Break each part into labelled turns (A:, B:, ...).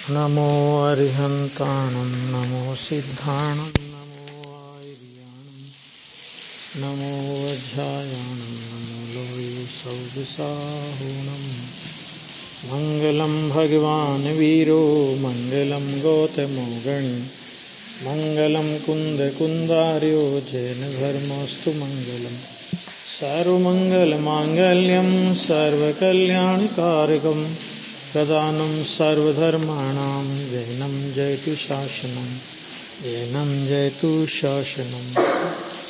A: नमो अरिहन्ताणं नमो सिद्धाणं नमो आयर्याणं नमो वज्रायाणं नमो लोये सौविसाहूणं मङ्गलं भगवान् वीरो मङ्गलं गौतमो गणी मङ्गलं कुन्दकुन्दार्यो जैनधर्मोऽस्तु मङ्गलम् सर्वमङ्गलमाङ्गल्यं सर्वकल्याणकारकम् प्रदानं सर्वधर्माणां जैनं जयतु शासनं जैनं जयतु शासनं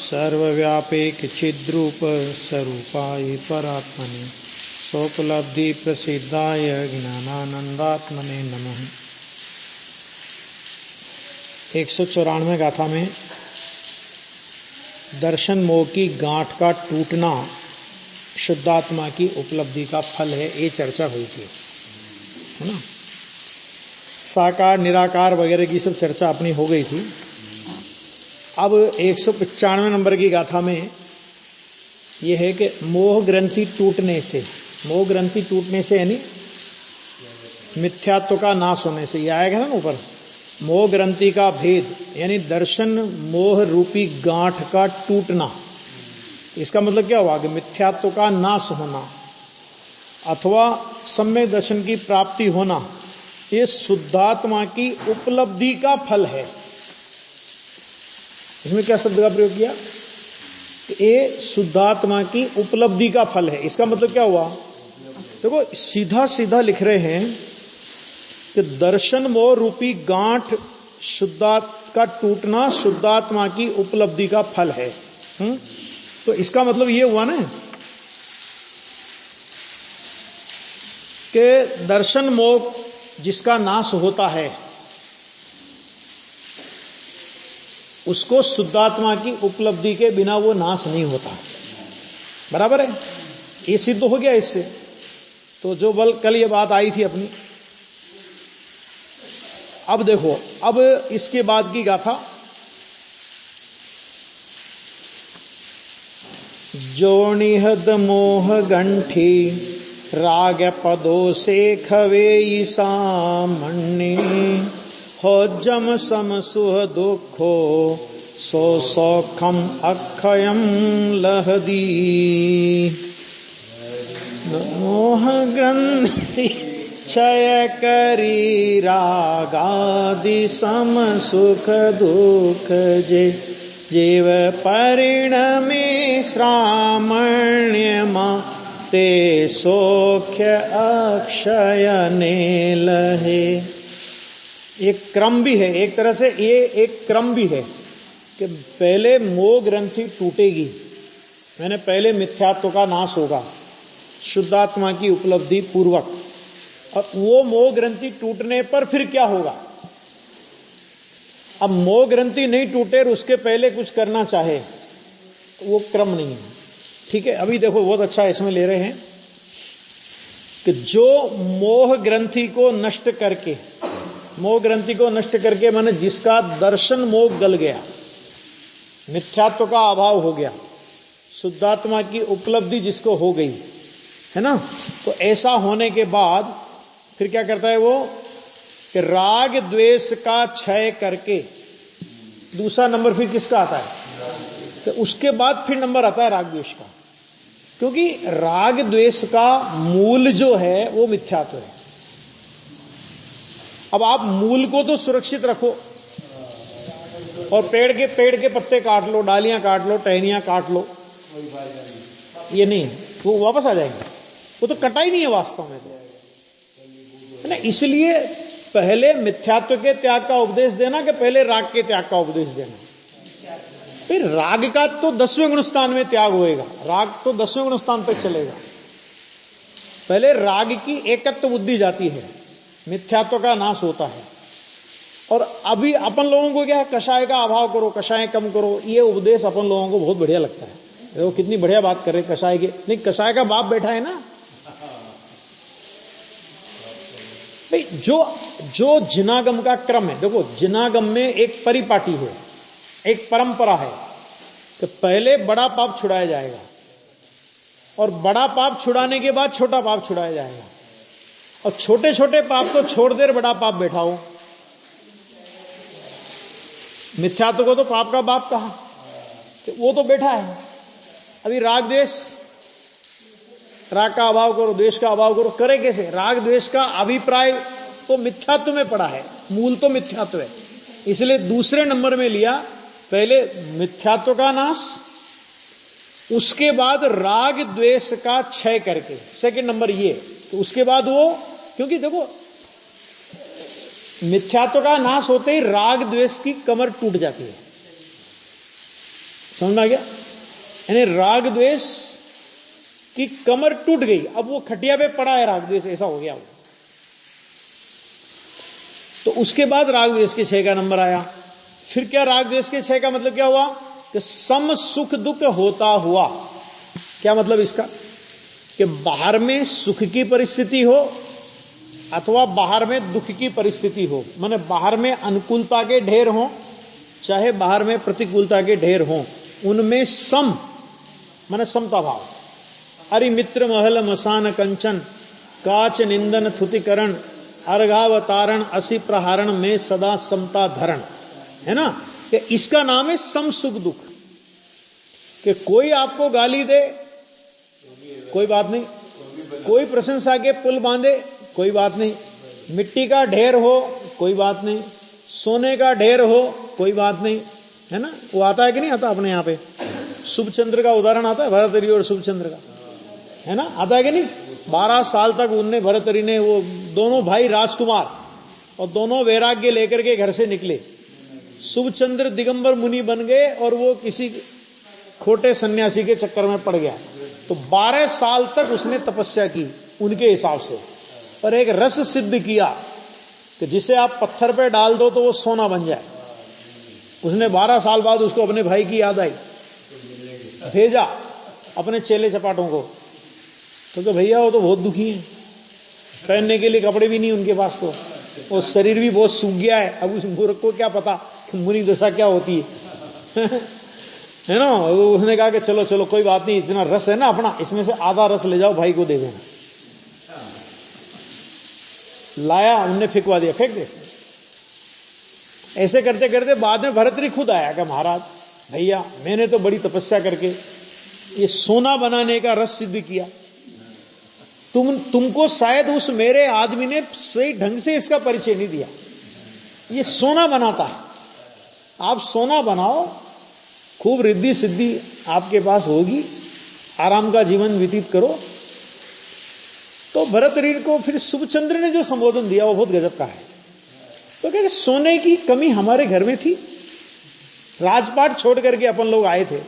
A: सर्वव्यापक चिद्रूप स्वरूपाय परात्मने सोपलब्धि प्रसिद्धाय ज्ञानानंदात्मने नमः। 194 गाथा में दर्शन मोह की गांठ का टूटना शुद्धात्मा की उपलब्धि का फल है, ये चर्चा हुई थी, है ना। साकार निराकार वगैरह की सब चर्चा अपनी हो गई थी। अब 195 नंबर की गाथा में यह है कि मोह ग्रंथि टूटने से यानी मिथ्यात्व का नाश होने से, यह आएगा ना ऊपर, मोह ग्रंथि का भेद यानी दर्शन मोह रूपी गांठ का टूटना। इसका मतलब क्या हुआ कि मिथ्यात्व का नाश होना अथवा सम्यक दर्शन की प्राप्ति होना, ये शुद्धात्मा की उपलब्धि का फल है। इसमें क्या शब्द का प्रयोग किया? ये शुद्धात्मा की उपलब्धि का फल है। इसका मतलब क्या हुआ? देखो सीधा सीधा लिख रहे हैं कि दर्शन मोह रूपी गांठ का टूटना शुद्धात्मा की उपलब्धि का फल है। तो इसका मतलब ये हुआ ना कि दर्शन मोह जिसका नाश होता है उसको शुद्धात्मा की उपलब्धि के बिना वो नाश नहीं होता। बराबर है, ये सिद्ध हो गया इससे। तो जो कल ये बात आई थी अपनी, अब देखो, अब इसके बाद की गाथा, जो निहद मोह गंठी राग पदो से खवे सामण्य हो जम सम सुह दुखो सो सौखम अक्षयम लहदी। मोह ग्रंथि क्षय करी रागादि सम सुख दुख जे जीव परिणमे श्रामण्यमा ते सौख्य अक्षयने लहे। एक क्रम भी है, एक तरह से ये एक क्रम भी है कि पहले मोह ग्रंथि टूटेगी, मैंने पहले मिथ्यात्व का नाश होगा शुद्धात्मा की उपलब्धि पूर्वक, और वो मोह ग्रंथि टूटने पर फिर क्या होगा? अब मोह ग्रंथि नहीं टूटे और उसके पहले कुछ करना चाहे तो वो क्रम नहीं है। ठीक है, अभी देखो बहुत अच्छा इसमें ले रहे हैं कि जो मोह ग्रंथि को नष्ट करके माने जिसका दर्शन मोह गल गया, मिथ्यात्व का अभाव हो गया, शुद्धात्मा की उपलब्धि जिसको हो गई है ना, तो ऐसा होने के बाद फिर क्या करता है वो कि राग द्वेष का क्षय करके दूसरा नंबर फिर किसका आता है? तो उसके बाद फिर नंबर आता है राग द्वेष का, क्योंकि राग द्वेष का मूल जो है वो मिथ्यात्व है। अब आप मूल को तो सुरक्षित रखो और पेड़ के पत्ते काट लो, डालियां काट लो, टहनियां काट लो, ये नहीं है, वो वापस आ जाएंगे, वो तो कटाई नहीं है वास्तव में, तो है ना। इसलिए पहले मिथ्यात्व के त्याग का उपदेश देना कि पहले राग के त्याग का उपदेश देना। फिर राग का तो 10वें गुण स्थान में त्याग होएगा, राग तो 10वें गुण स्थान पर चलेगा। पहले राग की एकत्व बुद्धि जाती है, मिथ्यात्व का नाश होता है। और अभी अपन लोगों को क्या है, कषाय का अभाव करो, कषाय कम करो, ये उपदेश अपन लोगों को बहुत बढ़िया लगता है। देखो कितनी बढ़िया बात कर रहे कषाय के, नहीं कषाय का बाप बैठा है ना। जो जिनागम का क्रम है, देखो जिनागम में एक परिपाटी है, एक परंपरा है कि पहले बड़ा पाप छुड़ाया जाएगा और बड़ा पाप छुड़ाने के बाद छोटा पाप छुड़ाया जाएगा। और छोटे छोटे पाप तो छोड़ देर बड़ा पाप बैठा हो। मिथ्यात्व को तो पाप का बाप कहा, तो वो तो बैठा है। अभी राग द्वेष, राग का अभाव करो, द्वेष का अभाव करो, करे कैसे? राग द्वेष का अभिप्राय तो मिथ्यात्व में पड़ा है, मूल तो मिथ्यात्व है, इसलिए दूसरे नंबर में लिया। पहले मिथ्यात्व का नाश, उसके बाद राग द्वेष का क्षय करके सेकंड नंबर ये। तो उसके बाद वो, क्योंकि देखो मिथ्यात्व का नाश होते ही राग द्वेष की कमर टूट जाती है, समझ में आ गया? यानी राग द्वेष की कमर टूट गई, अब वो खटिया पे पड़ा है राग द्वेष, ऐसा हो गया वो। तो उसके बाद राग द्वेष के 6 का नंबर आया। फिर क्या राग द्वेष के 6 का मतलब क्या हुआ? कि सम सुख दुख होता हुआ। क्या मतलब इसका? कि बाहर में सुख की परिस्थिति हो अथवा बाहर में दुख की परिस्थिति हो, माने बाहर में अनुकूलता के ढेर हो चाहे बाहर में प्रतिकूलता के ढेर हो, उनमें सम माने समता भाव। अरि मित्र महल मसान कंचन काच निंदन थुतिकरण अर्घावतारण असी प्रहारण में सदा समता धरण, है ना? कि इसका नाम है सम सुख दुख। कि कोई आपको गाली दे कोई बात नहीं, कोई प्रशंसा के पुल बांधे कोई बात नहीं, मिट्टी का ढेर हो कोई बात नहीं, सोने का ढेर हो कोई बात नहीं, है ना? वो आता है कि नहीं आता अपने यहाँ पे? शुभचंद्र का उदाहरण आता है, भरतरी और शुभचंद्र का, है ना? आता है कि नहीं? 12 साल तक उनने, भरतरी ने, वो दोनों भाई राजकुमार, और दोनों वैराग्य लेकर के घर से निकले। शुभचंद्र दिगंबर मुनि बन गए और वो किसी खोटे सन्यासी के चक्कर में पड़ गया। तो 12 साल तक उसने तपस्या की उनके हिसाब से, और एक रस सिद्ध किया कि जिसे आप पत्थर पे डाल दो तो वो सोना बन जाए। उसने 12 साल बाद उसको अपने भाई की याद आई, भेजा अपने चेले चपाटों को, तो भैया वो तो बहुत दुखी है, पहनने के लिए कपड़े भी नहीं उनके पास, तो वो शरीर भी बहुत सूख गया है। अब उस मूर्ख को क्या पता कि मुनि दशा क्या होती है है ना? उसने कहा कि चलो चलो कोई बात नहीं, इतना रस है ना अपना, इसमें से आधा रस ले जाओ भाई को दे देना। लाया, उनने फेंकवा दिया, फेंक दे। ऐसे करते करते बाद में भरतरी खुद आया कि महाराज भैया मैंने तो बड़ी तपस्या करके ये सोना बनाने का रस सिद्ध किया, तुमको शायद उस मेरे आदमी ने सही ढंग से इसका परिचय नहीं दिया। ये सोना बनाता है, आप सोना बनाओ, खूब रिद्धि सिद्धि आपके पास होगी, आराम का जीवन व्यतीत करो। तो भरतरीर को फिर शुभचंद्र ने जो संबोधन दिया वो बहुत गजब का है। तो कहते सोने की कमी हमारे घर में थी, राजपाट छोड़ करके अपन लोग आए थे,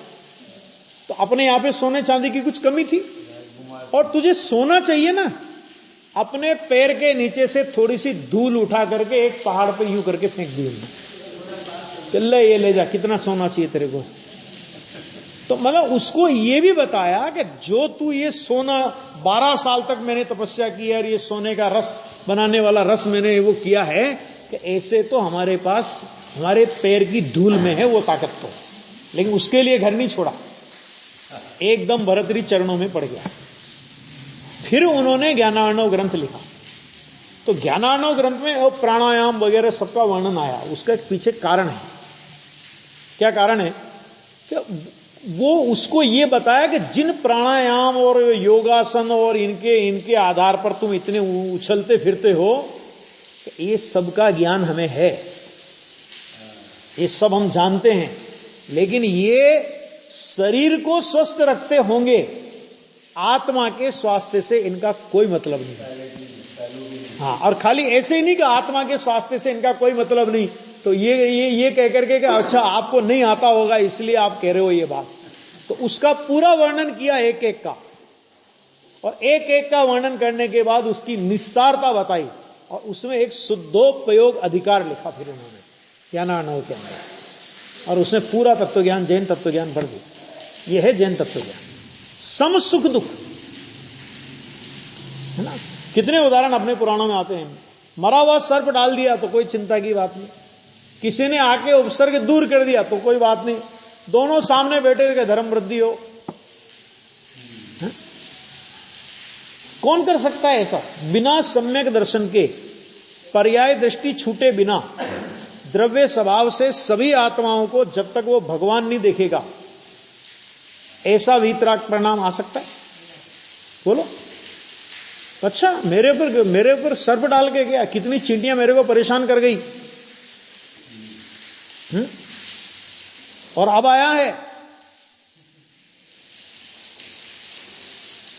A: तो अपने यहां पे सोने चांदी की कुछ कमी थी, और तुझे सोना चाहिए ना, अपने पैर के नीचे से थोड़ी सी धूल उठा करके एक पहाड़ पे यूं करके फेंक दी उन्होंने, चल ये ले जा, कितना सोना चाहिए तेरे को। तो मतलब उसको ये भी बताया कि जो तू ये सोना 12 साल तक मैंने तपस्या की है और ये सोने का रस बनाने वाला रस मैंने वो किया है, कि ऐसे तो हमारे पास हमारे पैर की धूल में है वो ताकत तो, लेकिन उसके लिए घर नहीं छोड़ा, एकदम भरतरी चरणों में पड़ गया। फिर उन्होंने ज्ञानार्णव ग्रंथ लिखा। तो ज्ञानार्णव ग्रंथ में प्राणायाम वगैरह सबका वर्णन आया, उसका एक पीछे कारण है। क्या कारण है? कि वो उसको ये बताया कि जिन प्राणायाम और योगासन और इनके आधार पर तुम इतने उछलते फिरते हो, ये सब का ज्ञान हमें है, ये सब हम जानते हैं, लेकिन ये शरीर को स्वस्थ रखते होंगे, आत्मा के स्वास्थ्य से इनका कोई मतलब नहीं। हाँ, और खाली ऐसे ही नहीं कि आत्मा के स्वास्थ्य से इनका कोई मतलब नहीं, तो ये कह करके कि अच्छा आपको नहीं आता होगा इसलिए आप कह रहे हो ये बात। तो उसका पूरा वर्णन किया एक एक का, और एक एक का वर्णन करने के बाद उसकी निस्सारता बताई, और उसमें एक शुद्धोपयोग अधिकार लिखा फिर उन्होंने ज्ञानार्णव के अंदर, और उसने पूरा तत्वज्ञान, जैन तत्वज्ञान भर दिया। यह है जैन तत्वज्ञान, सम सुख दुख, है ना? कितने उदाहरण अपने पुराणों में आते हैं। मरा हुआ सर्प डाल दिया तो कोई चिंता की बात नहीं, किसी ने आके उपसर्ग दूर कर दिया तो कोई बात नहीं, दोनों सामने बैठे थे, धर्म वृद्धि हो। कौन कर सकता है ऐसा? बिना सम्यक दर्शन के, पर्याय दृष्टि छूटे बिना, द्रव्य स्वभाव से सभी आत्माओं को जब तक वो भगवान नहीं देखेगा, ऐसा वीतराग परिणाम आ सकता है? बोलो। अच्छा, मेरे ऊपर सर्प डाल के गया, कितनी चींटियां मेरे को परेशान कर गई, और अब आया है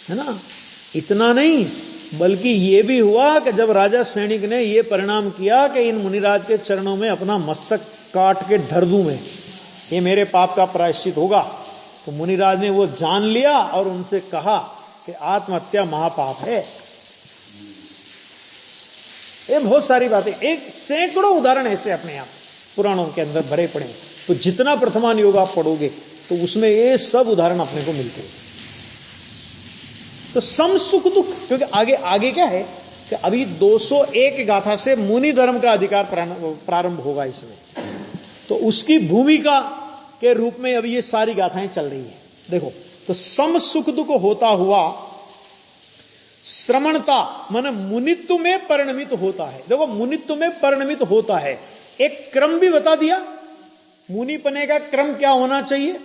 A: ना? इतना नहीं, बल्कि ये भी हुआ कि जब राजा सैनिक ने ये परिणाम किया कि इन मुनिराज के चरणों में अपना मस्तक काट के धर दूं मैं, ये मेरे पाप का प्रायश्चित होगा, तो मुनिराज ने वो जान लिया और उनसे कहा कि आत्महत्या महापाप है। ये बहुत सारी बातें, एक सैकड़ों उदाहरण ऐसे अपने आप पुराणों के अंदर भरे पड़े। तो जितना प्रथमान योग आप पढ़ोगे तो उसमें ये सब उदाहरण अपने को मिलते हैं। तो सम सुख दुख, क्योंकि आगे क्या है कि अभी 201 गाथा से मुनि धर्म का अधिकार प्रारंभ होगा इसमें, तो उसकी भूमिका के रूप में अभी ये सारी गाथाएं चल रही है। देखो, तो सम सुख दुख होता हुआ श्रमणता मन मुनित्व में परिणमित होता है। देखो, मुनित्व में परिणमित होता है, एक क्रम भी बता दिया। मुनि पने का क्रम क्या होना चाहिए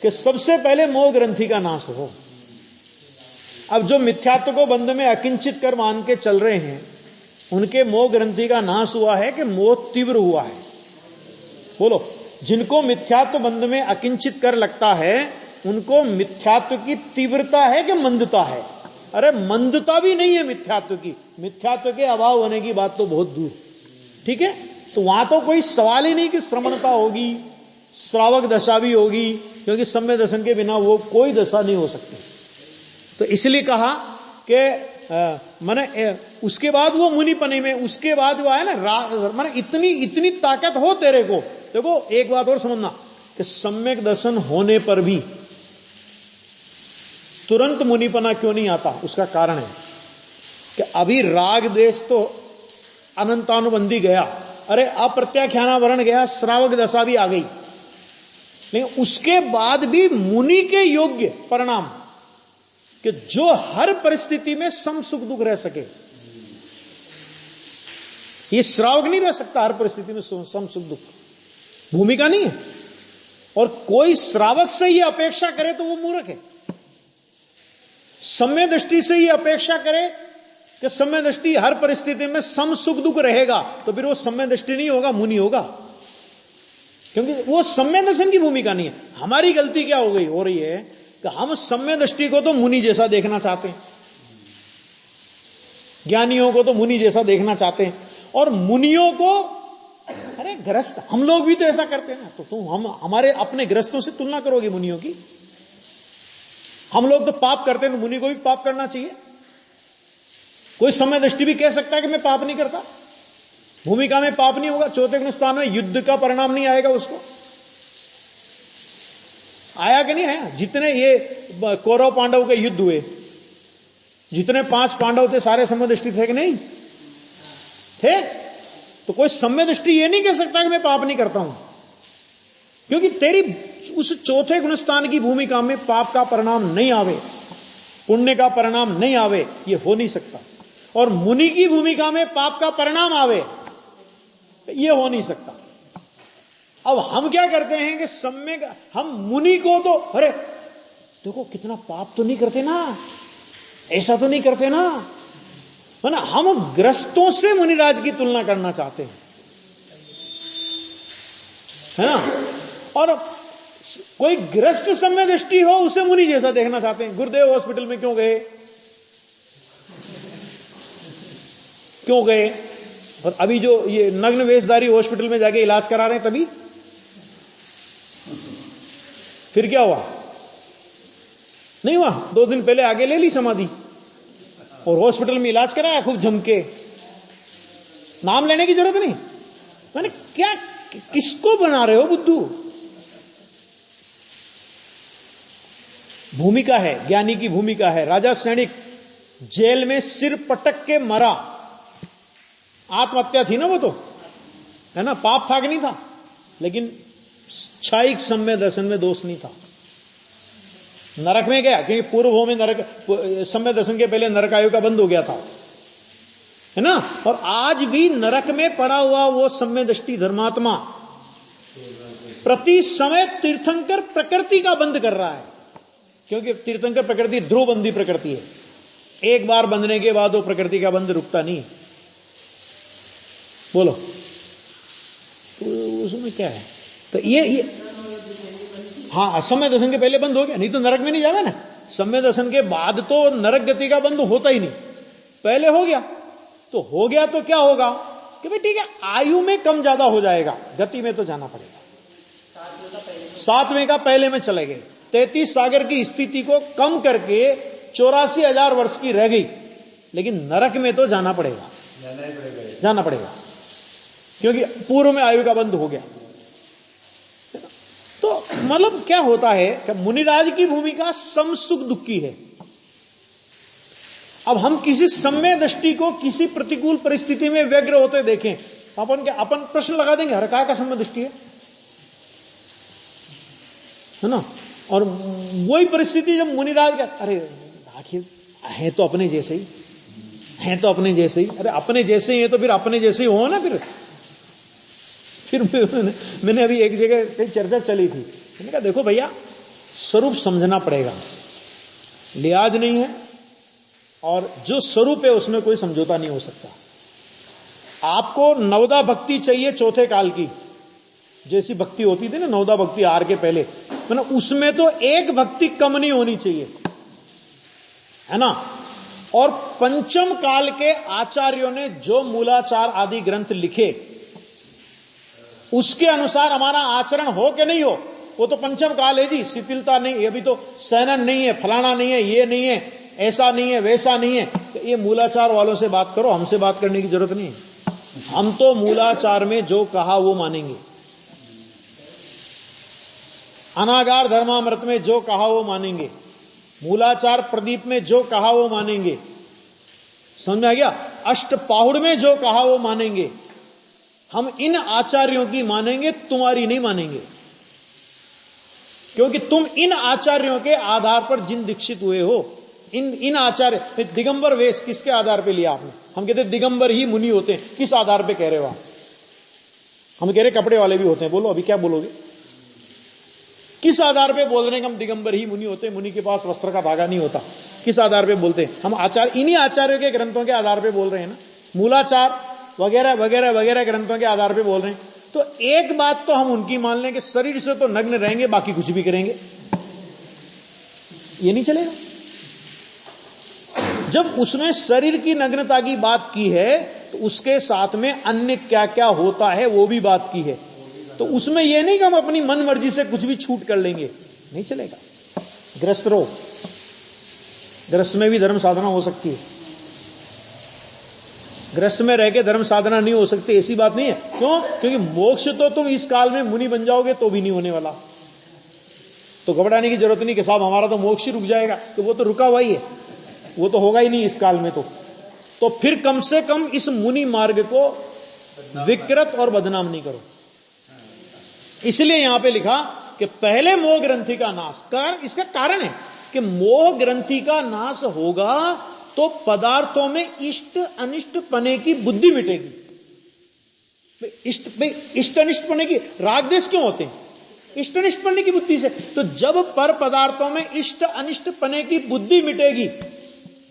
A: कि सबसे पहले मोह ग्रंथि का नाश हो। अब जो मिथ्यात्व को बंध में अकिंचित कर मान के चल रहे हैं, उनके मोह ग्रंथि का नाश हुआ है कि मोह तीव्र हुआ है? बोलो। जिनको मिथ्यात्व बंध में अकिंचित कर लगता है, उनको मिथ्यात्व की तीव्रता है कि मंदता है? अरे मंदता भी नहीं है मिथ्यात्व की, मिथ्यात्व के अभाव होने की बात तो बहुत दूर। ठीक है, तो वहां तो कोई सवाल ही नहीं कि श्रमणता होगी, श्रावक दशा भी होगी, क्योंकि सम्य दर्शन के बिना वो कोई दशा नहीं हो सकती। तो इसलिए कहा कि माने उसके बाद वो मुनि पने में, उसके बाद वो है ना, माने इतनी ताकत हो तेरे को। देखो, एक बात और समझना कि सम्यक दर्शन होने पर भी तुरंत मुनिपना क्यों नहीं आता, उसका कारण है कि अभी राग देश तो अनंतानुबंधी गया, अरे अप्रत्याख्यानावरण गया, श्रावक दशा भी आ गई, लेकिन उसके बाद भी मुनि के योग्य परिणाम कि जो हर परिस्थिति में सम सुख दुख रह सके। ये श्रावक नहीं रह सकता हर परिस्थिति में सम सुख दुख, भूमिका नहीं है। और कोई श्रावक से ये अपेक्षा करे तो वो मूर्ख है। सम्य दृष्टि से ये अपेक्षा करे कि सम्य दृष्टि हर परिस्थिति में सम सुख दुख रहेगा, तो फिर वो सम्य दृष्टि नहीं होगा, मुनि होगा, क्योंकि वो सम्य दर्शन की भूमिका नहीं है। हमारी गलती क्या हो रही है कि हम सम्य दृष्टि को तो मुनि जैसा देखना चाहते हैं, ज्ञानियों को तो मुनि जैसा देखना चाहते हैं, और मुनियों को अरे ग्रस्त, हम लोग भी तो ऐसा करते हैं ना। तो तुम हमारे अपने ग्रस्तों से तुलना करोगे मुनियों की? हम लोग तो पाप करते हैं, तो मुनि को भी पाप करना चाहिए। कोई सम्य दृष्टि भी कह सकता है कि मैं पाप नहीं करता, भूमिका में पाप नहीं होगा। चौथे गुण स्थान में युद्ध का परिणाम नहीं आएगा उसको, आया कि नहीं आया? जितने ये कौरव पांडव के युद्ध हुए, जितने 5 पांडव थे, सारे सम्य दृष्टि थे कि नहीं थे? तो कोई सम्य दृष्टि ये नहीं कह सकता कि मैं पाप नहीं करता हूं, क्योंकि तेरी उस चौथे गुणस्थान की भूमिका में पाप का परिणाम नहीं आवे, पुण्य का परिणाम नहीं आवे, ये हो नहीं सकता। और मुनि की भूमिका में पाप का परिणाम आवे, ये हो नहीं सकता। अब हम क्या करते हैं कि सम्यक, हम मुनि को तो अरे देखो कितना पाप तो नहीं करते ना, ऐसा तो नहीं करते ना, है ना। हम ग्रस्तों से मुनिराज की तुलना करना चाहते हैं, है ना। और कोई ग्रस्त सम्य दृष्टि हो उसे मुनि जैसा देखना चाहते हैं। गुरुदेव हॉस्पिटल में क्यों गए? क्यों गए? और अभी जो ये नग्न वेशधारी हॉस्पिटल में जाके इलाज करा रहे हैं, तभी फिर क्या हुआ? नहीं हुआ। 2 दिन पहले आगे ले ली समाधि और हॉस्पिटल में इलाज कराया खूब जमके। नाम लेने की जरूरत नहीं। मैंने क्या, किसको बना रहे हो बुद्धू? भूमिका है, ज्ञानी की भूमिका है। राजा सैनिक जेल में सिर पटक के मरा, आत्महत्या थी ना वो, तो है ना, पाप था कि नहीं था? लेकिन क्षायिक सम्य दर्शन में दोष नहीं था। नरक में गया, क्योंकि पूर्व में नरक, सम्यक दर्शन के पहले नरक आयु का बंद हो गया था, है ना। और आज भी नरक में पड़ा हुआ वो सम्यक दृष्टि धर्मात्मा प्रति समय तीर्थंकर प्रकृति का बंद कर रहा है, क्योंकि तीर्थंकर प्रकृति ध्रुवबंदी प्रकृति है। एक बार बंधने के बाद वो प्रकृति का बंद रुकता नहीं। बोलो तो उसमें क्या है? तो ये हाँ, समय दर्शन के पहले बंद हो गया, नहीं तो नरक में नहीं जावे ना। समय दर्शन के बाद तो नरक गति का बंद होता ही नहीं, पहले हो गया। तो हो गया तो क्या होगा कि भाई ठीक है, आयु में कम ज्यादा हो जाएगा, गति में तो जाना पड़ेगा। 7वें का पहले में चले गए, 33 सागर की स्थिति को कम करके 84,000 वर्ष की रह गई, लेकिन नरक में तो जाना पड़ेगा, जाना पड़ेगा, क्योंकि पूर्व में आयु का बंद हो गया। तो मतलब क्या होता है कि मुनिराज की भूमिका सम सुख दुख की है। अब हम किसी सम्य दृष्टि को किसी प्रतिकूल परिस्थिति में व्यग्र होते देखें, अपन प्रश्न लगा देंगे, हर काय का सम्य दृष्टि है ना। और वही परिस्थिति जब मुनिराज का, अरे आखिर है तो अपने जैसे ही, हैं तो अपने जैसे ही, अरे अपने जैसे ही है तो फिर अपने जैसे ही हो ना। फिर मैंने अभी एक जगह कहीं चर्चा चली थी, मैंने कहा देखो भैया, स्वरूप समझना पड़ेगा, लिहाज नहीं है, और जो स्वरूप है उसमें कोई समझौता नहीं हो सकता। आपको नवदा भक्ति चाहिए चौथे काल की, जैसी भक्ति होती थी ना नवदा भक्ति आर के पहले, मतलब उसमें तो एक भक्ति कम नहीं होनी चाहिए, है ना। और पंचम काल के आचार्यों ने जो मूलाचार आदि ग्रंथ लिखे, उसके अनुसार हमारा आचरण हो कि नहीं हो, वो तो पंचम काल है जी। शिथिलता नहीं, अभी तो सैनन नहीं है, फलाना नहीं है, ये नहीं है, ऐसा नहीं है, वैसा नहीं है। तो ये मूलाचार वालों से बात करो, हमसे बात करने की जरूरत नहीं है। हम तो मूलाचार में जो कहा वो मानेंगे, अनागार धर्मामृत में जो कहा वो मानेंगे, मूलाचार प्रदीप में जो कहा वो मानेंगे, समझ में आ गया। अष्टपाहुड़ में जो कहा वो मानेंगे। हम इन आचार्यों की मानेंगे, तुम्हारी नहीं मानेंगे, क्योंकि तुम इन आचार्यों के आधार पर जिन दीक्षित हुए हो, इन आचार्य। दिगंबर वेश किसके आधार पे लिया आपने? हम कहते दिगंबर ही मुनि होते हैं, किस आधार पे कह रहे हो आप? हम कह रहे कपड़े वाले भी होते हैं, बोलो अभी क्या बोलोगे? किस आधार पे बोल रहे हैं कि हम दिगंबर ही मुनि होते हैं, मुनि के पास वस्त्र का धागा नहीं होता? किस आधार पे बोलते हैं? हम आचार्य, इन्हीं आचार्यों के ग्रंथों के आधार पे बोल रहे हैं ना, मूलाचार वगैरह वगैरह वगैरह ग्रंथों के आधार पे बोल रहे हैं। तो एक बात तो हम उनकी मान लें कि शरीर से तो नग्न रहेंगे, बाकी कुछ भी करेंगे, ये नहीं चलेगा। जब उसने शरीर की नग्नता की बात की है, तो उसके साथ में अन्य क्या क्या होता है वो भी बात की है। तो उसमें यह नहीं कि हम अपनी मन मर्जी से कुछ भी छूट कर लेंगे, नहीं चलेगा। ग्रस्त रहो, ग्रस्त में भी धर्म साधना हो सकती है, ग्रस्त में रह के धर्म साधना नहीं हो सकती, ऐसी बात नहीं है। क्यों? क्योंकि मोक्ष तो तुम इस काल में मुनि बन जाओगे तो भी नहीं होने वाला, तो घबराने की जरूरत नहीं कि साहब हमारा तो मोक्ष ही रुक जाएगा। तो वो तो रुका हुआ ही है, वो तो होगा ही नहीं इस काल में। तो फिर कम से कम इस मुनि मार्ग को विकृत और बदनाम नहीं करो। इसलिए यहां पे लिखा कि पहले मोह ग्रंथि का नाश कर। इसका कारण है कि मोह ग्रंथि का नाश होगा तो पदार्थों में इष्ट अनिष्ट पने की बुद्धि मिटेगी। इष्ट अनिष्ट पने की, राग द्वेष क्यों होते हैं? इष्ट अनिष्ट पने की बुद्धि से। तो जब पर पदार्थों में इष्ट अनिष्ट पने की बुद्धि मिटेगी,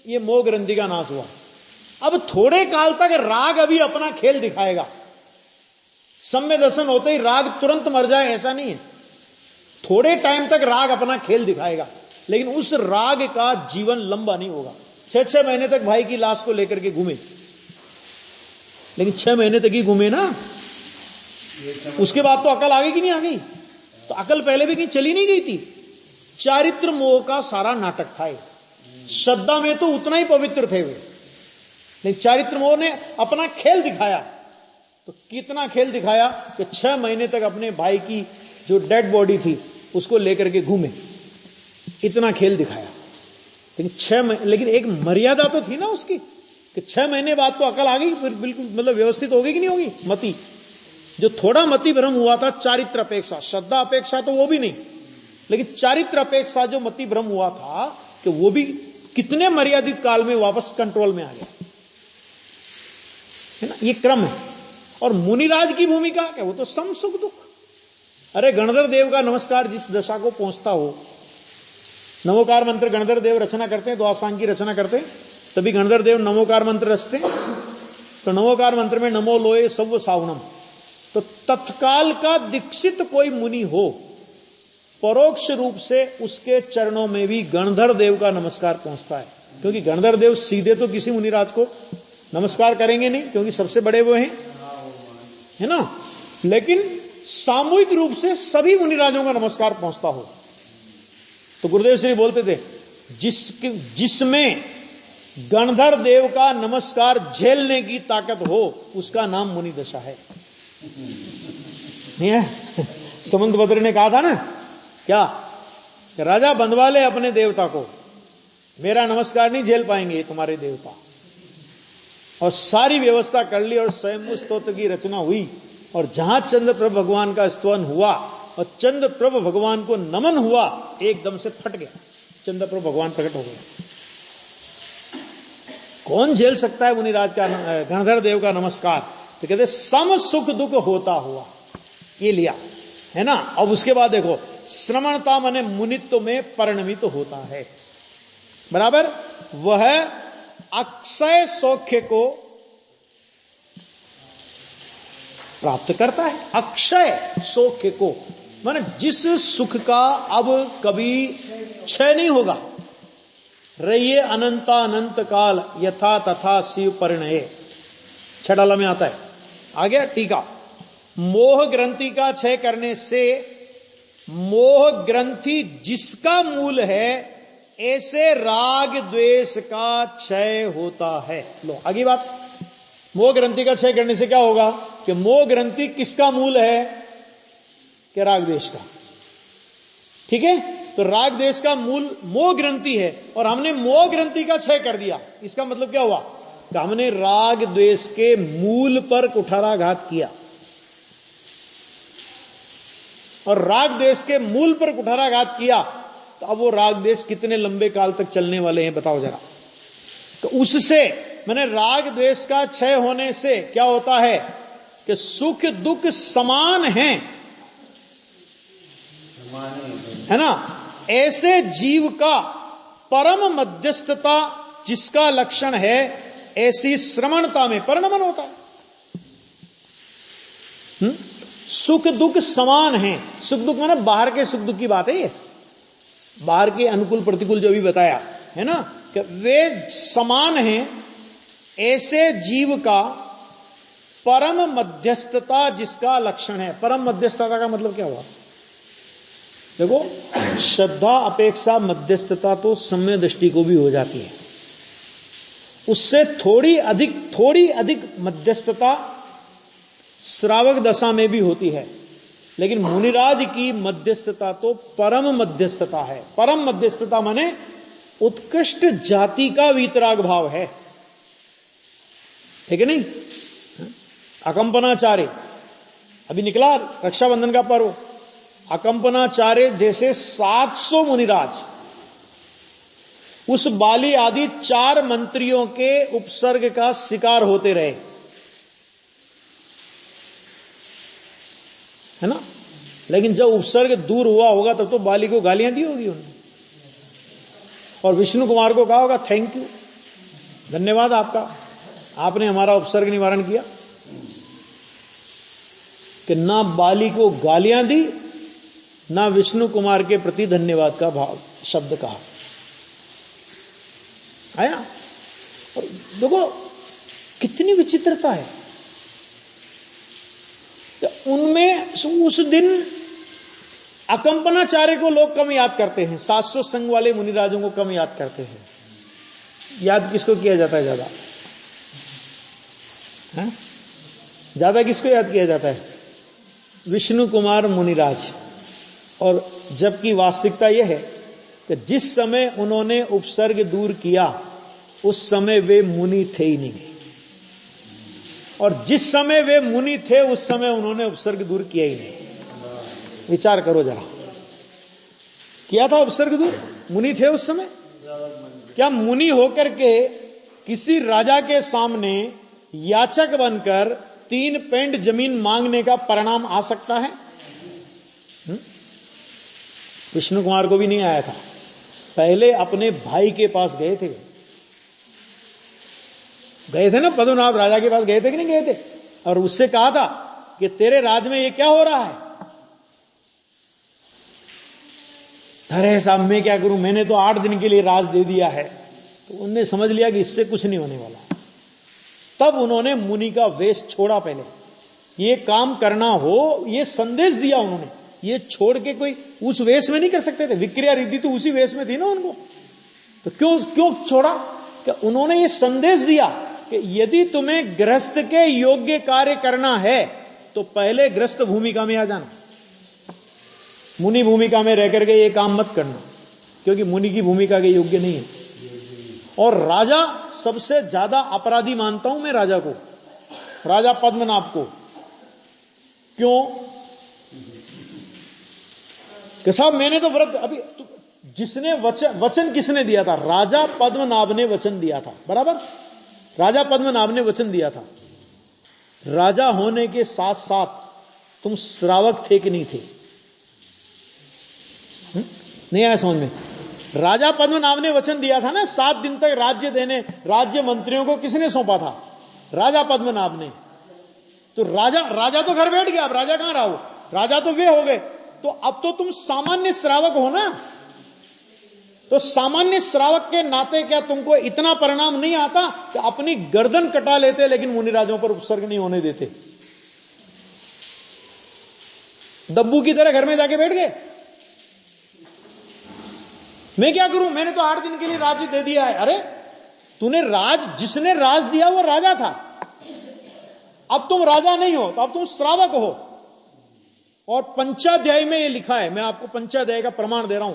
A: ये मोह ग्रंथि का नाश हुआ। अब थोड़े काल तक राग अभी अपना खेल दिखाएगा, सम्य दर्शन होते ही राग तुरंत मर जाए ऐसा नहीं है, थोड़े टाइम तक राग अपना खेल दिखाएगा, लेकिन उस राग का जीवन लंबा नहीं होगा। 6-6 महीने तक भाई की लाश को लेकर के घूमे, लेकिन 6 महीने तक ही घूमे ना, उसके बाद तो अकल आ गई कि नहीं आ गई? तो अकल पहले भी कहीं चली नहीं गई थी। चारित्र मोह का सारा नाटक था। श्रद्धा में तो उतना ही पवित्र थे वे, लेकिन चारित्र मोह ने अपना खेल दिखाया। तो कितना खेल दिखाया कि 6 महीने तक अपने भाई की जो डेड बॉडी थी उसको लेकर के घूमे, इतना खेल दिखाया। लेकिन एक मर्यादा तो थी ना उसकी, कि 6 महीने बाद तो अकल आ गई, फिर बिल्कुल मतलब व्यवस्थित होगी कि नहीं होगी मति। जो थोड़ा मति भ्रम हुआ था चारित्र अपेक्षा, श्रद्धा अपेक्षा तो वो भी नहीं, लेकिन चारित्र अपेक्षा जो मति भ्रम हुआ था कि वो भी कितने मर्यादित काल में वापस कंट्रोल में आ गया, है ना, ये क्रम है। और मुनिराज की भूमिका क्या, वो तो सम सुख दुख। अरे गणधर देव का नमस्कार जिस दशा को पहुंचता हो, नमोकार मंत्र गणधर देव रचना करते हैं, द्वासांग की रचना करते हैं, तभी गणधर देव नमोकार मंत्र रचते हैं। तो नमोकार मंत्र में नमो लोए सव सावनम, तो तत्काल का दीक्षित कोई मुनि हो, परोक्ष रूप से उसके चरणों में भी गणधर देव का नमस्कार पहुंचता है। क्योंकि गणधर देव सीधे तो किसी मुनिराज को नमस्कार करेंगे नहीं, क्योंकि सबसे बड़े वो हैं, है ना, लेकिन सामूहिक रूप से सभी मुनिराजों का नमस्कार पहुंचता हो। तो गुरुदेव श्री बोलते थे, जिसमें गणधर देव का नमस्कार झेलने की ताकत हो, उसका नाम मुनि दशा है। नहीं है? समंतभद्र ने कहा था ना, क्या कि राजा बंधवा ले अपने देवता को, मेरा नमस्कार नहीं झेल पाएंगे तुम्हारे देवता। और सारी व्यवस्था कर ली और स्वयं स्तोत्र की रचना हुई, और जहां चंद्रप्रभ भगवान का स्तवन हुआ और चंद्रप्रभ भगवान को नमन हुआ, एकदम से फट गया, चंद्रप्रभ भगवान प्रकट हो गया। कौन झेल सकता है मुनिराज का गणधर देव का नमस्कार? तो कहते सम सुख दुख होता हुआ, ये लिया, है ना। अब उसके बाद देखो, श्रमणता माने मुनित्व में परिणमित होता है, बराबर। वह अक्षय सौख्य को प्राप्त करता है, अक्षय सौख्य को, माने जिस सुख का अब कभी क्षय नहीं होगा। रहिए अनंता अनंत काल यथा तथा शिव परिणय, छठाला में आता है। आ गया टीका, मोह ग्रंथि का क्षय करने से, मोह ग्रंथि जिसका मूल है, ऐसे राग द्वेष का क्षय होता है। लो आगे बात, मोह ग्रंथि का क्षय करने से क्या होगा कि मोह ग्रंथि किसका मूल है, कि राग द्वेष का, ठीक है। तो राग द्वेष का मूल मोह ग्रंथि है, और हमने मोह ग्रंथि का क्षय कर दिया। इसका मतलब क्या हुआ कि हमने राग द्वेष के मूल पर कुठाराघात किया, और राग द्वेष के मूल पर कुठाराघात किया, तो अब वो राग द्वेष कितने लंबे काल तक चलने वाले हैं बताओ जरा। तो उससे मैंने राग द्वेष का क्षय होने से क्या होता है कि सुख दुख समान हैं, है ना। ऐसे जीव का परम मध्यस्थता जिसका लक्षण है, ऐसी श्रमणता में परिणमन होता है। सुख दुख समान हैं, सुख दुख माने बाहर के सुख दुख की बात है, ये बाहर के अनुकूल प्रतिकूल जो भी बताया है ना, कि वे समान हैं। ऐसे जीव का परम मध्यस्थता जिसका लक्षण है। परम मध्यस्थता का मतलब क्या हुआ? देखो, श्रद्धा अपेक्षा मध्यस्थता तो सम्य दृष्टि को भी हो जाती है, उससे थोड़ी अधिक मध्यस्थता श्रावक दशा में भी होती है, लेकिन मुनिराज की मध्यस्थता तो परम मध्यस्थता है। परम मध्यस्थता माने उत्कृष्ट जाति का वीतराग भाव है, ठीक है नहीं। अकंपनाचार्य अभी निकला रक्षाबंधन का पर्व, अकंपनाचार्य जैसे 700 मुनिराज उस बाली आदि 4 मंत्रियों के उपसर्ग का शिकार होते रहे, है ना। लेकिन जब उपसर्ग दूर हुआ होगा तब तो बाली को गालियां दी होगी उन्होंने, और विष्णु कुमार को कहा होगा थैंक यू, धन्यवाद आपका, आपने हमारा उपसर्ग निवारण किया। कि ना बाली को गालियां दी, ना विष्णु कुमार के प्रति धन्यवाद का भाव शब्द कहा। आया? और देखो कितनी विचित्रता है। तो उनमें उस दिन अकंपनाचार्य को लोग कम याद करते हैं, 700 संघ वाले मुनिराजों को कम याद करते हैं। याद किसको किया जाता है ज्यादा? ज्यादा किसको याद किया जाता है? विष्णु कुमार मुनिराज। और जबकि वास्तविकता यह है कि जिस समय उन्होंने उपसर्ग दूर किया उस समय वे मुनि थे ही नहीं, और जिस समय वे मुनि थे उस समय उन्होंने उपसर्ग दूर किया ही नहीं। विचार करो जरा, किया था उपसर्ग दूर, मुनि थे उस समय। क्या मुनि होकर के किसी राजा के सामने याचक बनकर 3 पेंड जमीन मांगने का परिणाम आ सकता है? विष्णु कुमार को भी नहीं आया था। पहले अपने भाई के पास गए थे ना, पद्मनाभ राजा के पास गए थे कि नहीं गए थे, और उससे कहा था कि तेरे राज में ये क्या हो रहा है? अरे साहब मैं क्या करूं, मैंने तो 8 दिन के लिए राज दे दिया है। तो उन्होंने समझ लिया कि इससे कुछ नहीं होने वाला। तब उन्होंने मुनि का वेश छोड़ा। पहले ये काम करना हो, ये संदेश दिया उन्होंने। ये छोड़ के कोई उस वेश में नहीं कर सकते थे। विक्रिया रिद्धि तो उसी वेश में थी ना उनको। तो क्यों छोड़ा? कि उन्होंने ये संदेश दिया कि यदि तुम्हें गृहस्थ के योग्य कार्य करना है तो पहले गृहस्थ भूमिका में आ जाना। मुनि भूमिका में रह करके ये काम मत करना, क्योंकि मुनि की भूमिका के योग्य नहीं है। और राजा सबसे ज्यादा अपराधी मानता हूं मैं राजा को, राजा पद्मनाभ को। क्यों? कि साहब मैंने तो व्रत, अभी जिसने वचन किसने दिया था? राजा पद्मनाभ ने वचन दिया था, बराबर। राजा पद्मनाभ ने वचन दिया था। राजा होने के साथ साथ तुम श्रावक थे कि नहीं थे? नहीं आया समझ में? राजा पद्मनाभ ने वचन दिया था ना, 7 दिन तक राज्य देने। राज्य मंत्रियों को किसने सौंपा था? राजा पद्मनाभ ने। तो राजा तो घर बैठ गया, अब राजा कहां रहा हो? राजा तो वे हो गए। तो अब तो तुम सामान्य श्रावक हो ना। तो सामान्य श्रावक के नाते क्या तुमको इतना परिणाम नहीं आता कि अपनी गर्दन कटा लेते लेकिन मुनिराजों पर उपसर्ग नहीं होने देते? दब्बू की तरह घर में जाके बैठ गए। मैं क्या करूं, मैंने तो 8 दिन के लिए राज्य दे दिया है। अरे तूने जिसने राज दिया वो राजा था। अब तुम राजा नहीं हो, तो अब तुम श्रावक हो। और पंचाध्याय में ये लिखा है, मैं आपको पंचाध्याय का प्रमाण दे रहा हूं।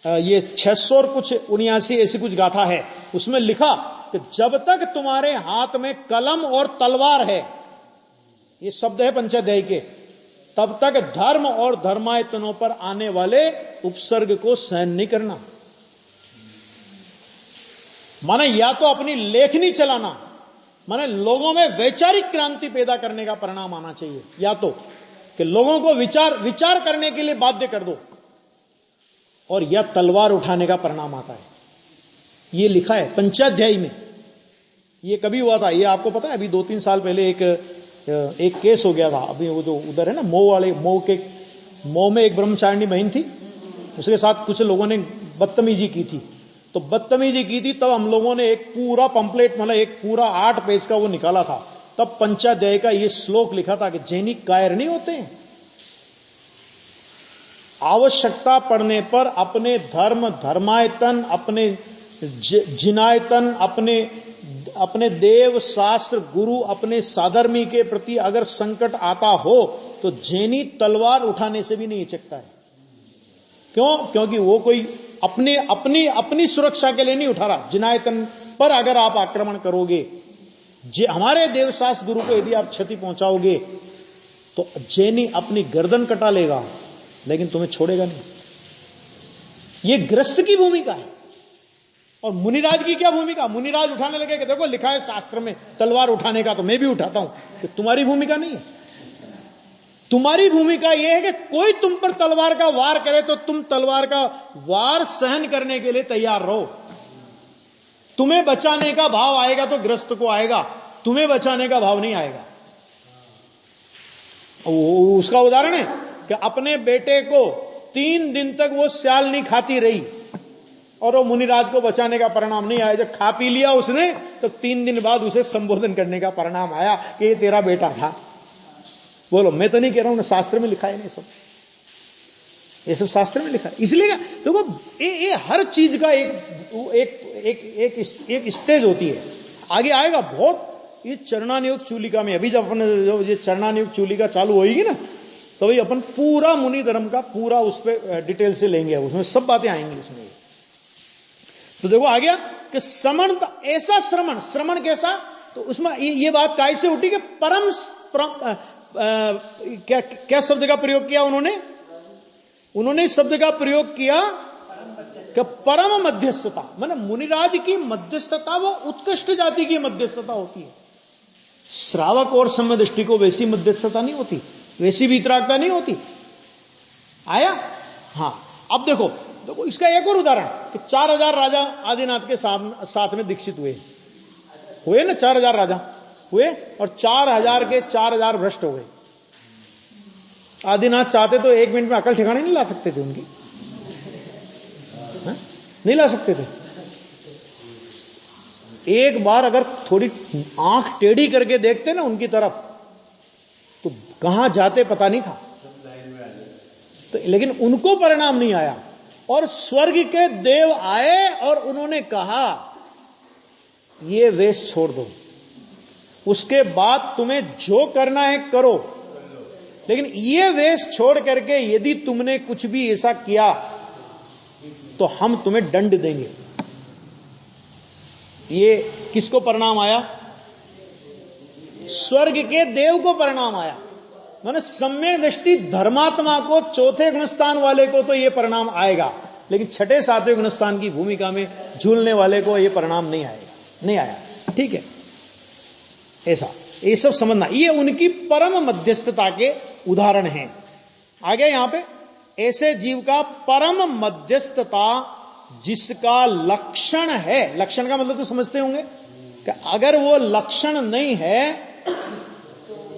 A: ये 679 ऐसी कुछ गाथा है, उसमें लिखा कि जब तक तुम्हारे हाथ में कलम और तलवार है, ये शब्द है पंचाध्याय के, तब तक धर्म और धर्मायतनों पर आने वाले उपसर्ग को सहन नहीं करना। माने या तो अपनी लेखनी चलाना, माने लोगों में वैचारिक क्रांति पैदा करने का परिणाम आना चाहिए, या तो कि लोगों को विचार करने के लिए बाध्य कर दो, और या तलवार उठाने का परिणाम आता है। ये लिखा है पंचाध्यायी में। ये कभी हुआ था, ये आपको पता है? अभी 2-3 साल पहले एक केस हो गया था। अभी वो जो उधर है ना मऊ में एक ब्रह्मचारिणी बहन थी, उसके साथ कुछ लोगों ने बदतमीजी की थी। तो बदतमीजी की थी, तब हम लोगों ने एक पूरा पंपलेट, मतलब एक पूरा 8 पेज का वो निकाला था। तब पंचाध्याय का ये श्लोक लिखा था कि जैनिक कायर नहीं होते हैं, आवश्यकता पड़ने पर अपने धर्म धर्मायतन, अपने जिनायतन, अपने देव शास्त्र गुरु, अपने साधर्मी के प्रति अगर संकट आता हो तो जैनी तलवार उठाने से भी नहीं हिचकता है। क्यों? क्योंकि वो कोई अपनी सुरक्षा के लिए नहीं उठा रहा। जिनायतन पर अगर आप आक्रमण करोगे, हमारे देवशास्त्र गुरु को यदि आप क्षति पहुंचाओगे, तो जैनी अपनी गर्दन कटा लेगा लेकिन तुम्हें छोड़ेगा नहीं। ये गृहस्थ की भूमिका है। और मुनिराज की क्या भूमिका? मुनिराज उठाने लगे कि देखो लिखा है शास्त्र में तलवार उठाने का, तो मैं भी उठाता हूं। कि तुम्हारी भूमिका नहीं है। तुम्हारी भूमिका यह है कि कोई तुम पर तलवार का वार करे तो तुम तलवार का वार सहन करने के लिए तैयार रहो। तुम्हें बचाने का भाव आएगा तो गृहस्थ को आएगा, तुम्हें बचाने का भाव नहीं आएगा। उसका उदाहरण है कि अपने बेटे को 3 दिन तक वो स्याल नहीं खाती रही और वो मुनिराज को बचाने का परिणाम नहीं आया। जब खा पी लिया उसने, तो 3 दिन बाद उसे संबोधन करने का परिणाम आया कि ये तेरा बेटा था। बोलो, मैं तो नहीं कह रहा हूं, शास्त्र में लिखा है नहीं सब, ये सब शास्त्र में लिखा है। इसलिए देखो ये हर चीज का एक स्टेज होती है। आगे आएगा बहुत। ये चरणानियोग चूलिका में, अभी जब अपन ये चरणानियोग चूलिका चालू होगी ना, तो भाई अपन पूरा मुनि धर्म का पूरा उस पर डिटेल से लेंगे, उसमें सब बातें आएंगी उसमें। तो देखो आ गया कि श्रमण, ऐसा श्रमण कैसा? तो उसमें ये बात कैसे उठी कि क्या शब्द का प्रयोग किया उन्होंने? उन्होंने इस शब्द का प्रयोग किया कि परम मध्यस्थता, माने मुनिराज की मध्यस्थता वो उत्कृष्ट जाति की मध्यस्थता होती है। श्रावक और समदृष्टि को वैसी मध्यस्थता नहीं होती, वैसी वितरागता नहीं होती। आया? हाँ। अब देखो इसका एक और उदाहरण कि 4000 राजा आदिनाथ के साथ में दीक्षित हुए ना, 4000 राजा हुए और 4000 के 4000 भ्रष्ट हो गए। आदिनाथ चाहते तो 1 मिनट में अकल ठिकाने नहीं ला सकते थे उनकी, नहीं ला सकते थे। एक बार अगर थोड़ी आंख टेढ़ी करके देखते ना उनकी तरफ तो कहां जाते पता नहीं था। तो लेकिन उनको परिणाम नहीं आया और स्वर्ग के देव आए और उन्होंने कहा ये वेश छोड़ दो, उसके बाद तुम्हें जो करना है करो, लेकिन ये वेश छोड़ करके यदि तुमने कुछ भी ऐसा किया तो हम तुम्हें दंड देंगे। ये किसको परिणाम आया? स्वर्ग के देव को परिणाम आया। माने सम्यक दृष्टि धर्मात्मा को, चौथे गुणस्थान वाले को तो ये परिणाम आएगा, लेकिन छठे सातवें गुणस्थान की भूमिका में झूलने वाले को ये परिणाम नहीं आएगा, नहीं आया। ठीक है, ऐसा ये सब समझना, ये उनकी परम मध्यस्थता के उदाहरण हैं। आगे यहां पे ऐसे जीव का परम मध्यस्थता जिसका लक्षण है, लक्षण का मतलब तो समझते होंगे कि अगर वो लक्षण नहीं है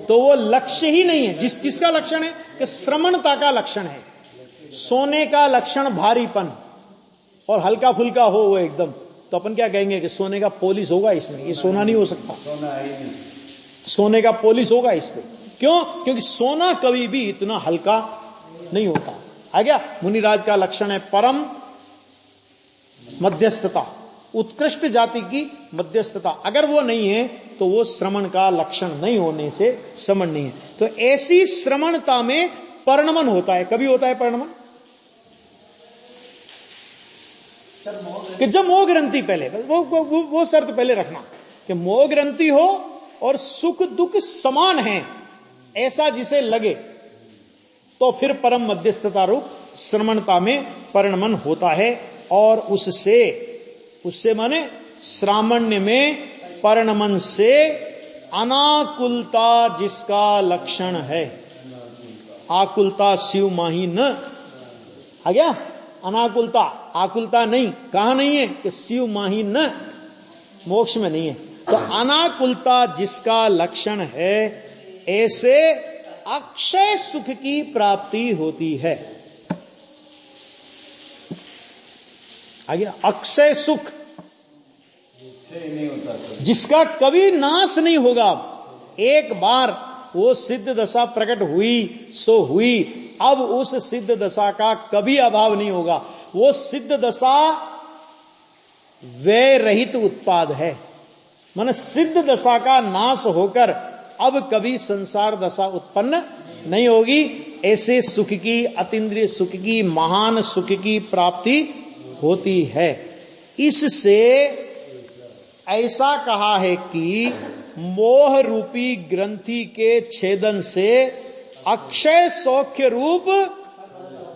A: तो वो लक्ष्य ही नहीं है। किसका लक्षण है? कि श्रमणता का लक्षण है। सोने का लक्षण भारीपन और हल्का फुल्का हो वो एकदम, तो अपन क्या कहेंगे कि सोने का पॉलिश होगा इसमें, ये सोना नहीं हो सकता, सोने का पॉलिश होगा इस पे। क्यों? क्योंकि सोना कभी भी इतना हल्का नहीं होता। आ गया? मुनिराज का लक्षण है परम मध्यस्थता, उत्कृष्ट जाति की मध्यस्थता। अगर वो नहीं है तो वो श्रमण का लक्षण नहीं होने से श्रमण नहीं है। तो ऐसी श्रमणता में परिणमन होता है। कभी होता है परिणमन कि जब मोह ग्रंथि, पहले वो शर्त पहले रखना कि मोह ग्रंथि हो और सुख दुख समान है ऐसा जिसे लगे, तो फिर परम मध्यस्थता रूप श्रमणता में परिणमन होता है। और उससे माने श्रामण्य में परिणमन से अनाकुलता जिसका लक्षण है, आकुलता शिव माही न, आ गया? अनाकुलता, आकुलता नहीं, कहां नहीं है कि शिव माही न, मोक्ष में नहीं है। तो अनाकुलता जिसका लक्षण है, ऐसे अक्षय सुख की प्राप्ति होती है। आ गया? अक्षय सुख जिसका कभी नाश नहीं होगा। एक बार वो सिद्ध दशा प्रकट हुई सो हुई, अब उस सिद्ध दशा का कभी अभाव नहीं होगा। वो सिद्ध दशा व्यय रहित उत्पाद है, माने सिद्ध दशा का नाश होकर अब कभी संसार दशा उत्पन्न नहीं होगी। ऐसे सुख की, अतीन्द्रिय सुख की, महान सुख की प्राप्ति होती है। इससे ऐसा कहा है कि मोह रूपी ग्रंथि के छेदन से अक्षय सौख्य रूप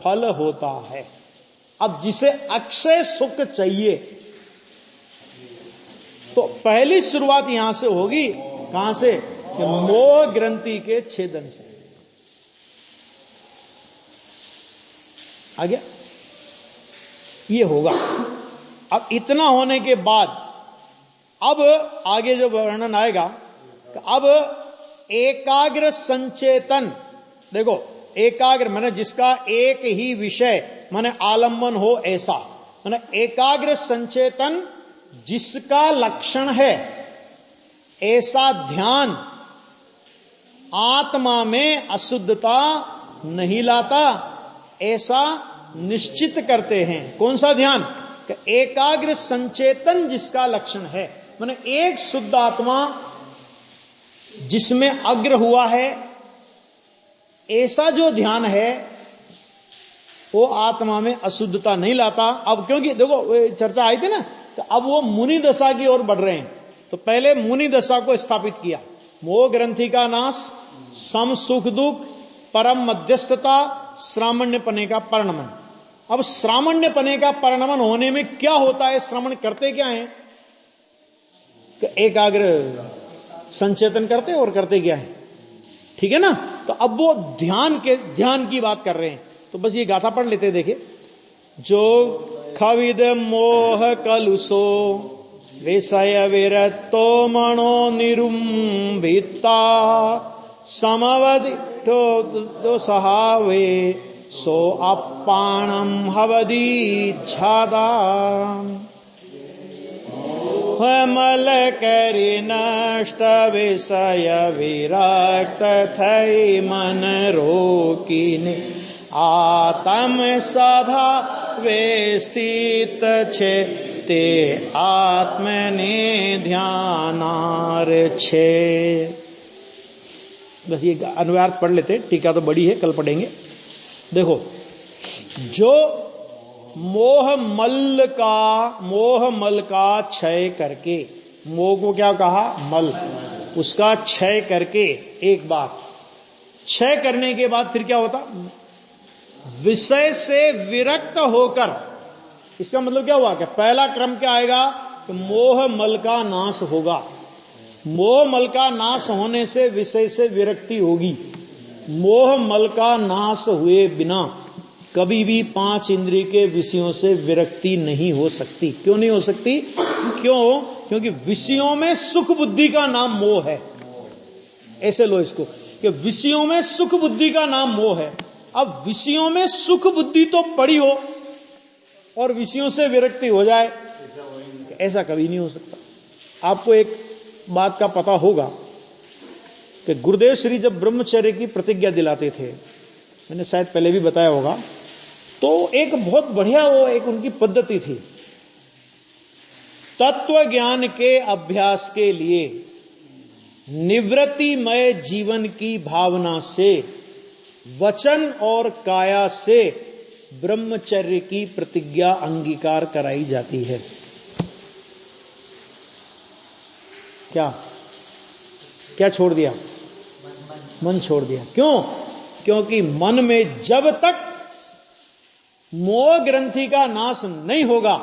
A: फल होता है। अब जिसे अक्षय सुख चाहिए तो पहली शुरुआत यहां से होगी, कहां से? कि मोह ग्रंथि के छेदन से। आ गया? ये होगा। अब इतना होने के बाद अब आगे जो वर्णन आएगा, अब एकाग्र संचेतन, देखो एकाग्र माने जिसका एक ही विषय माने आलंबन हो ऐसा, माने एकाग्र संचेतन जिसका लक्षण है ऐसा ध्यान आत्मा में अशुद्धता नहीं लाता, ऐसा निश्चित करते हैं। कौन सा ध्यान? कि एकाग्र संचेतन जिसका लक्षण है, माने एक शुद्ध आत्मा जिसमें अग्र हुआ है, ऐसा जो ध्यान है वो आत्मा में अशुद्धता नहीं लाता। अब क्योंकि देखो चर्चा आई थी ना, तो अब वो मुनि दशा की ओर बढ़ रहे हैं। तो पहले मुनि दशा को स्थापित किया, मोह ग्रंथि का नाश, सम सुख दुख, परम मध्यस्थता, श्रामण्य पने का परिणमन। अब श्रामण्य पने का परिणमन होने में क्या होता है, श्रवण करते क्या है, एकाग्र संचेतन करते और करते क्या है, ठीक है ना। तो अब वो ध्यान की बात कर रहे हैं, तो बस ये गाथा पढ़ लेते देखिए। जो खविद मोह कलुषो विषय विरतो मनो निरुंभिता समवदितो सहावे सो अपाणम हवदीच्छादा मल करि नष्ट विषय विरक्त थई मन रोकिने आत्म सभा वे स्थित छे ते आत्मने ध्यानार छे। बस ये अनुवाद पढ़ लेते, टीका तो बड़ी है, कल पढ़ेंगे। देखो, जो मोह मल का क्षय करके, मोह को क्या कहा, मल, उसका क्षय करके, एक बात क्षय करने के बाद फिर क्या होता, विषय से विरक्त होकर, इसका मतलब क्या हुआ, कि पहला क्रम क्या आएगा, कि मोह मल का नाश होगा। मोह मल का नाश होने से विषय से विरक्ति होगी। मोह मल का नाश हुए बिना कभी भी 5 इंद्रिय के विषयों से विरक्ति नहीं हो सकती। क्यों नहीं हो सकती, क्योंकि विषयों में सुख बुद्धि का नाम मोह है। ऐसे लो इसको, कि विषयों में सुख बुद्धि का नाम मोह है। अब विषयों में सुख बुद्धि तो पड़ी हो और विषयों से विरक्ति हो जाए, ऐसा कभी नहीं हो सकता। आपको एक बात का पता होगा कि गुरुदेव श्री जब ब्रह्मचर्य की प्रतिज्ञा दिलाते थे, मैंने शायद पहले भी बताया होगा, तो एक बहुत बढ़िया वो एक उनकी पद्धति थी। तत्व ज्ञान के अभ्यास के लिए निवृत्तिमय जीवन की भावना से वचन और काया से ब्रह्मचर्य की प्रतिज्ञा अंगीकार कराई जाती है। क्या छोड़ दिया, मन छोड़ दिया। क्यों, क्योंकि मन में जब तक मोह ग्रंथि का नाश नहीं होगा,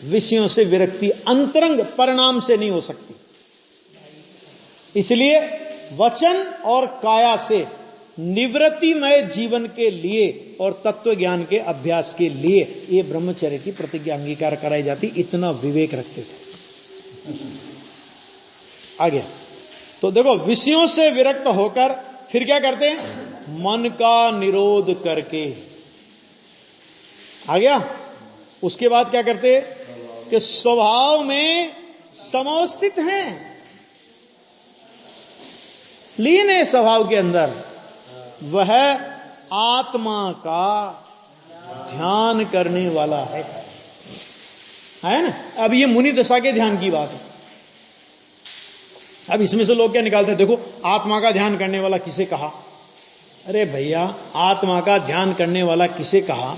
A: विषयों से विरक्ति अंतरंग परिणाम से नहीं हो सकती। इसलिए वचन और काया से निवृत्तिमय जीवन के लिए और तत्व ज्ञान के अभ्यास के लिए ये ब्रह्मचर्य की प्रतिज्ञा अंगीकार कराई जाती। इतना विवेक रखते थे। आगे तो देखो, विषयों से विरक्त होकर फिर क्या करते हैं, मन का निरोध करके, आ गया। उसके बाद क्या करते हैं, कि स्वभाव में समवस्थित हैं, लीन है स्वभाव के अंदर, वह आत्मा का ध्यान करने वाला है ना। अब ये मुनि दशा के ध्यान की बात है। अब इसमें से लोग क्या निकालते हैं, देखो आत्मा का ध्यान करने वाला किसे कहा। अरे भैया, आत्मा का ध्यान करने वाला किसे कहा,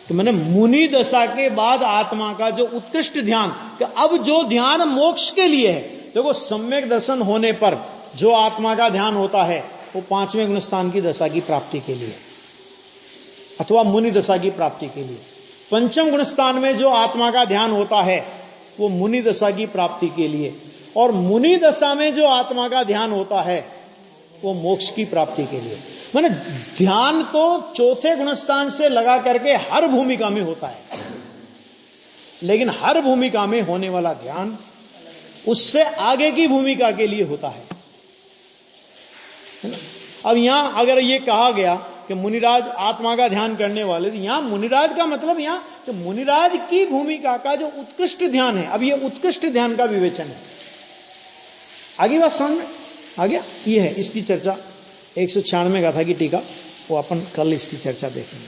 A: तो मैंने मुनि दशा के बाद आत्मा का जो उत्कृष्ट ध्यान, कि अब जो ध्यान मोक्ष के लिए है। देखो, सम्यक दर्शन होने पर जो आत्मा का ध्यान होता है वो 5वें गुणस्थान की दशा की प्राप्ति के लिए, अथवा मुनि दशा की प्राप्ति के लिए। 5वें गुणस्थान में जो आत्मा का ध्यान होता है वो मुनि दशा की प्राप्ति के लिए, और मुनि दशा में जो आत्मा का ध्यान होता है वो मोक्ष की प्राप्ति के लिए। माने ध्यान तो 4थे गुणस्थान से लगा करके हर भूमिका में होता है, लेकिन हर भूमिका में होने वाला ध्यान उससे आगे की भूमिका के लिए होता है। अब यहां अगर ये कहा गया कि मुनिराज आत्मा का ध्यान करने वाले, तो यहां मुनिराज का मतलब यहां तो मुनिराज की भूमिका का जो उत्कृष्ट ध्यान है, अब ये उत्कृष्ट ध्यान का विवेचन है। आगे बात समझ में आ गया। ये है इसकी चर्चा 196 गाथा की टीका, वो अपन कल इसकी चर्चा देखेंगे।